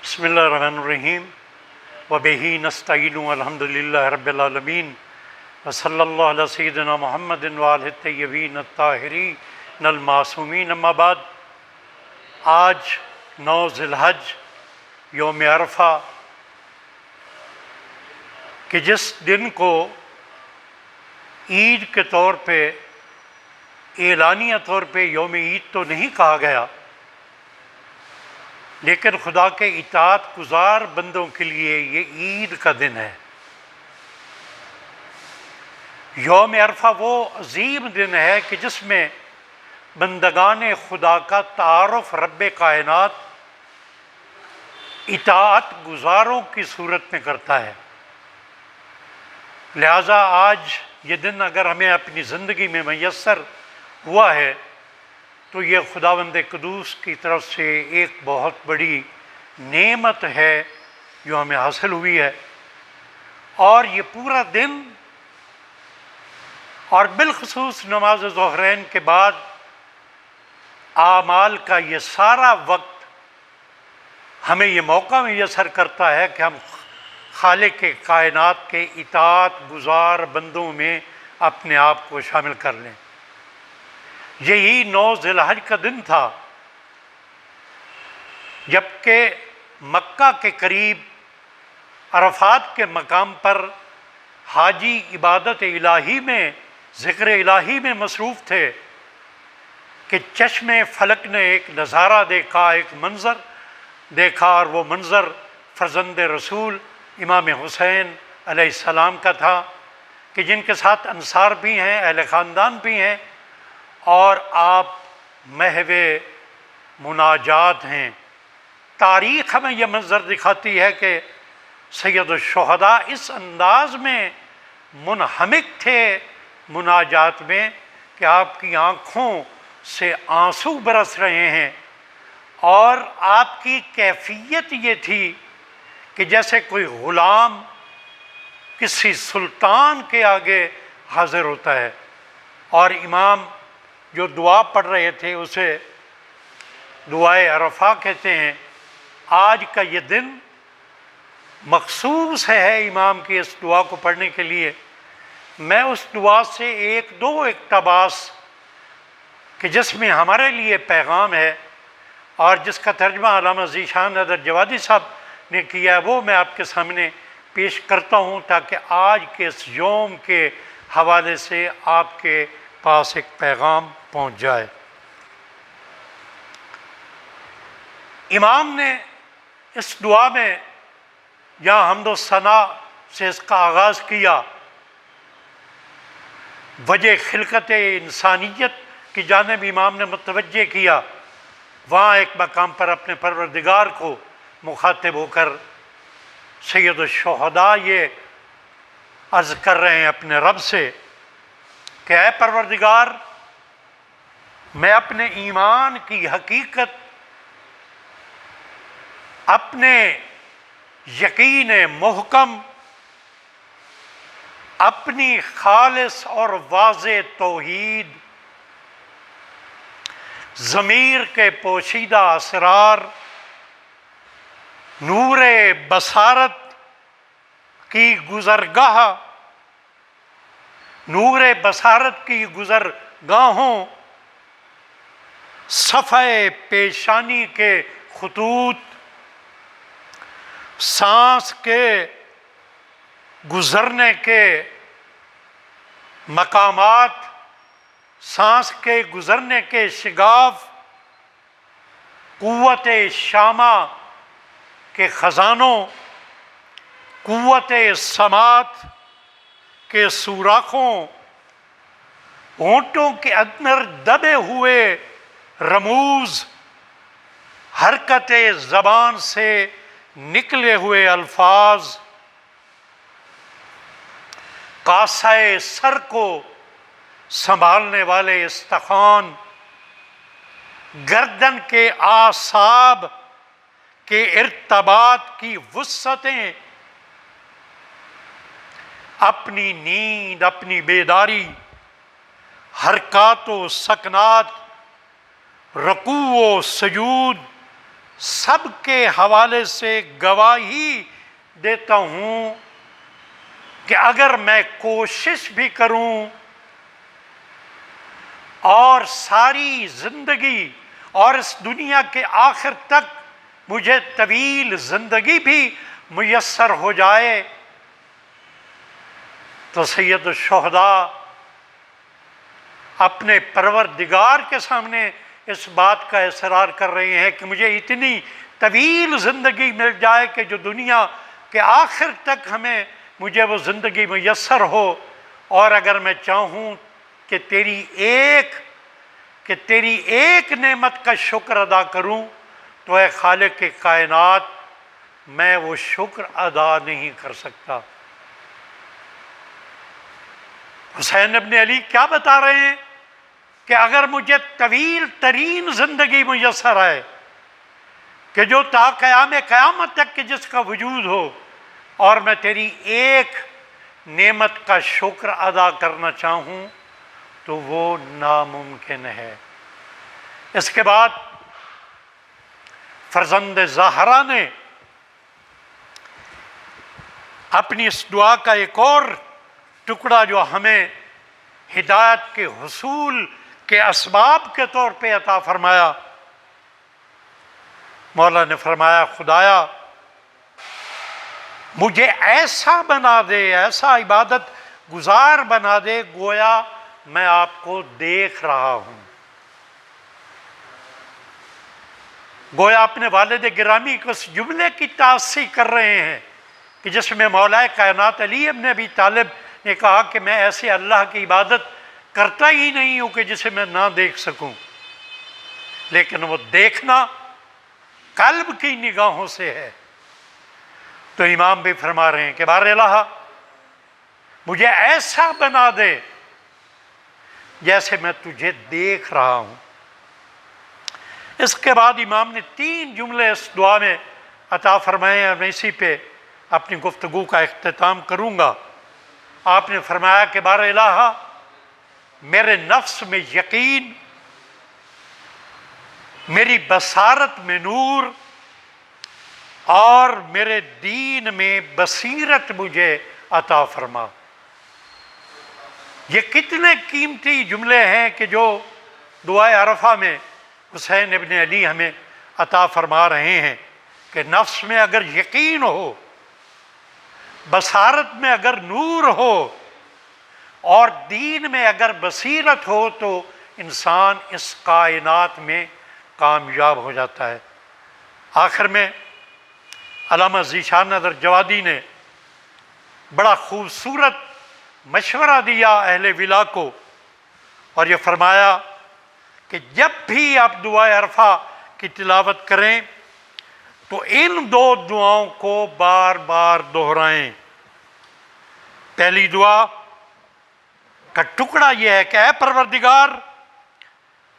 بسم اللہ الرحمن الرحیم وبہ نستعین الحمد للہ رب العالمین وصلی اللہ علی سیدنا محمد وآلہ الطیبین الطاہرین المعصومین. اما بعد، آج 9 ذی الحج یوم عرفہ کہ جس دن کو عید کے طور پہ اعلانیہ طور پہ یوم عید تو نہیں کہا گیا، لیکن خدا کے اطاعت گزار بندوں کے لیے یہ عید کا دن ہے. یوم عرفہ وہ عظیم دن ہے کہ جس میں بندگان خدا کا تعارف رب کائنات اطاعت گزاروں کی صورت میں کرتا ہے. لہٰذا آج یہ دن اگر ہمیں اپنی زندگی میں میسر ہوا ہے تو یہ خداوند قدوس کی طرف سے ایک بہت بڑی نعمت ہے جو ہمیں حاصل ہوئی ہے. اور یہ پورا دن اور بالخصوص نماز ظہرین کے بعد اعمال کا یہ سارا وقت ہمیں یہ موقع میسر کرتا ہے کہ ہم خالق کائنات کے اطاعت گزار بندوں میں اپنے آپ کو شامل کر لیں. یہی 9 ذی الحج کا دن تھا جبکہ مکہ کے قریب عرفات کے مقام پر حاجی عبادت الہی میں ذکر الہی میں مصروف تھے کہ چشم فلک نے ایک نظارہ دیکھا، ایک منظر دیکھا، اور وہ منظر فرزند رسول امام حسین علیہ السلام کا تھا کہ جن کے ساتھ انصار بھی ہیں، اہل خاندان بھی ہیں، اور آپ محو مناجات ہیں. تاریخ ہمیں یہ منظر دکھاتی ہے کہ سید الشہداء اس انداز میں منہمک تھے مناجات میں کہ آپ کی آنکھوں سے آنسو برس رہے ہیں، اور آپ کی کیفیت یہ تھی کہ جیسے کوئی غلام کسی سلطان کے آگے حاضر ہوتا ہے. اور امام جو دعا پڑھ رہے تھے اسے دعائے عرفہ کہتے ہیں. آج کا یہ دن مخصوص ہے امام کی اس دعا کو پڑھنے کے لیے. میں اس دعا سے 1-2 اقتباس کہ جس میں ہمارے لیے پیغام ہے اور جس کا ترجمہ علامہ ذیشان حیدر جوادی صاحب نے کیا ہے وہ میں آپ کے سامنے پیش کرتا ہوں تاکہ آج کے اس یوم کے حوالے سے آپ کے پاس ایک پیغام پہنچ جائے. امام نے اس دعا میں یہاں حمد و ثنا سے اس کا آغاز کیا، وجہ خلقت انسانیت کی جانب امام نے متوجہ کیا. وہاں ایک مقام پر اپنے پروردگار کو مخاطب ہو کر سید الشہداء یہ عرض کر رہے ہیں اپنے رب سے کہ اے پروردگار، میں اپنے ایمان کی حقیقت، اپنے یقین محکم، اپنی خالص اور واضح توحید، ضمیر کے پوشیدہ اسرار، نور بصارت کی گزرگاہ، نور بصارت کی گزرگاہوں، صفحہ پیشانی کے خطوط، سانس کے گزرنے کے مقامات، سانس کے گزرنے کے شگاف، قوت شامہ کے خزانوں، قوت سماعت کے سوراخوں، ہونٹوں کے اندر دبے ہوئے رموز، حرکت زبان سے نکلے ہوئے الفاظ، کاسہ سر کو سنبھالنے والے استخوان، گردن کے اعصاب کے ارتباط کی وسعتیں، اپنی نیند، اپنی بیداری، حرکات و سکنات، رکوع و سجود، سب کے حوالے سے گواہی دیتا ہوں کہ اگر میں کوشش بھی کروں اور ساری زندگی اور اس دنیا کے آخر تک مجھے طویل زندگی بھی میسر ہو جائے، تو سید الشہداء اپنے پروردگار کے سامنے اس بات کا اصرار کر رہے ہیں کہ مجھے اتنی طویل زندگی مل جائے کہ جو دنیا کے آخر تک مجھے وہ زندگی میسر ہو، اور اگر میں چاہوں کہ تیری ایک نعمت کا شکر ادا کروں تو اے خالق کائنات میں وہ شکر ادا نہیں کر سکتا۔ حسین ابن علی کیا بتا رہے ہیں کہ اگر مجھے طویل ترین زندگی میسر آئے کہ جو تا قیام قیامت تک کہ جس کا وجود ہو، اور میں تیری ایک نعمت کا شکر ادا کرنا چاہوں تو وہ ناممکن ہے۔ اس کے بعد فرزند زہرا نے اپنی اس دعا کا ایک اور ٹکڑا جو ہمیں ہدایت کے حصول کے اسباب کے طور پہ عطا فرمایا، مولا نے فرمایا خدایا مجھے ایسا بنا دے، ایسا عبادت گزار بنا دے گویا میں آپ کو دیکھ رہا ہوں۔ گویا اپنے والد گرامی کو اس جملے کی تعصیح کر رہے ہیں کہ جس میں مولا کائنات علی ابن ابی طالب نے کہا کہ میں ایسے اللہ کی عبادت کرتا ہی نہیں ہوں کہ جسے میں نہ دیکھ سکوں، لیکن وہ دیکھنا قلب کی نگاہوں سے ہے۔ تو امام بھی فرما رہے ہیں کہ بار الہ مجھے ایسا بنا دے جیسے میں تجھے دیکھ رہا ہوں۔ اس کے بعد امام نے 3 جملے اس دعا میں عطا فرمائے ہیں، اور میں اسی پہ اپنی گفتگو کا اختتام کروں گا۔ آپ نے فرمایا کہ بار الہ میرے نفس میں یقین، میری بصارت میں نور، اور میرے دین میں بصیرت مجھے عطا فرما۔ یہ کتنے قیمتی جملے ہیں کہ جو دعائے عرفہ میں حسین ابن علی ہمیں عطا فرما رہے ہیں کہ نفس میں اگر یقین ہو، بصارت میں اگر نور ہو، اور دین میں اگر بصیرت ہو تو انسان اس کائنات میں کامیاب ہو جاتا ہے۔ آخر میں علامہ ذیشان نظر جوادی نے بڑا خوبصورت مشورہ دیا اہل ولا کو، اور یہ فرمایا کہ جب بھی آپ دعائے عرفہ کی تلاوت کریں تو ان 2 دعاؤں کو بار بار دہرائیں۔ پہلی دعا کا ٹکڑا یہ ہے کہ اے پروردگار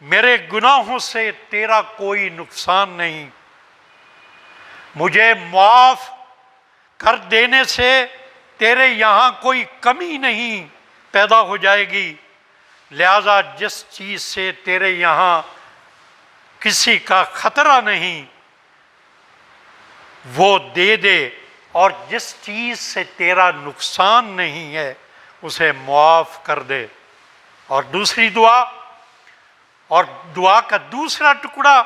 میرے گناہوں سے تیرا کوئی نقصان نہیں، مجھے معاف کر دینے سے تیرے یہاں کوئی کمی نہیں پیدا ہو جائے گی، لہذا جس چیز سے تیرے یہاں کسی کا خطرہ نہیں وہ دے دے، اور جس چیز سے تیرا نقصان نہیں ہے اسے معاف کر دے۔ اور دوسری دعا، اور دعا کا دوسرا ٹکڑا،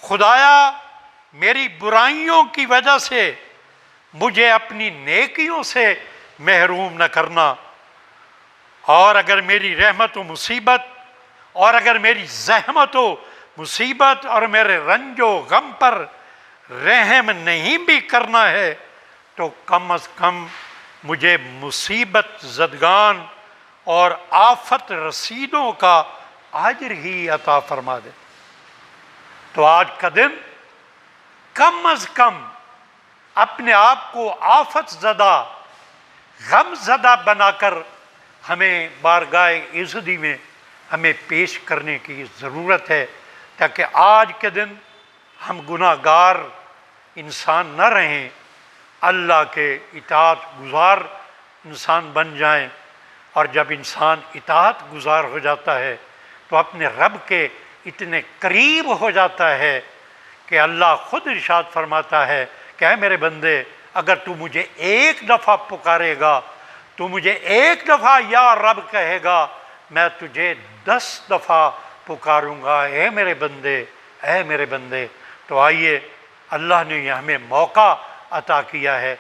خدایا میری برائیوں کی وجہ سے مجھے اپنی نیکیوں سے محروم نہ کرنا، اور اگر میری رحمت و مصیبت، اور اگر میری زحمت و مصیبت اور میرے رنج و غم پر رحم نہیں بھی کرنا ہے تو کم از کم مجھے مصیبت زدگان اور آفت رسیدوں کا اجر ہی عطا فرما دے۔ تو آج کا دن کم از کم اپنے آپ کو آفت زدہ، غم زدہ بنا کر ہمیں بارگاہ عزدی میں ہمیں پیش کرنے کی ضرورت ہے، تاکہ آج کے دن ہم گناہ گار انسان نہ رہیں، اللہ کے اطاعت گزار انسان بن جائیں۔ اور جب انسان اطاعت گزار ہو جاتا ہے تو اپنے رب کے اتنے قریب ہو جاتا ہے کہ اللہ خود ارشاد فرماتا ہے کہ اے میرے بندے، اگر تو مجھے ایک دفعہ پکارے گا، تو مجھے ایک دفعہ یا رب کہے گا، میں تجھے 10 دفعہ پکاروں گا، اے میرے بندے، اے میرے بندے۔ تو آئیے، اللہ نے یہ ہمیں موقع عطا کیا ہے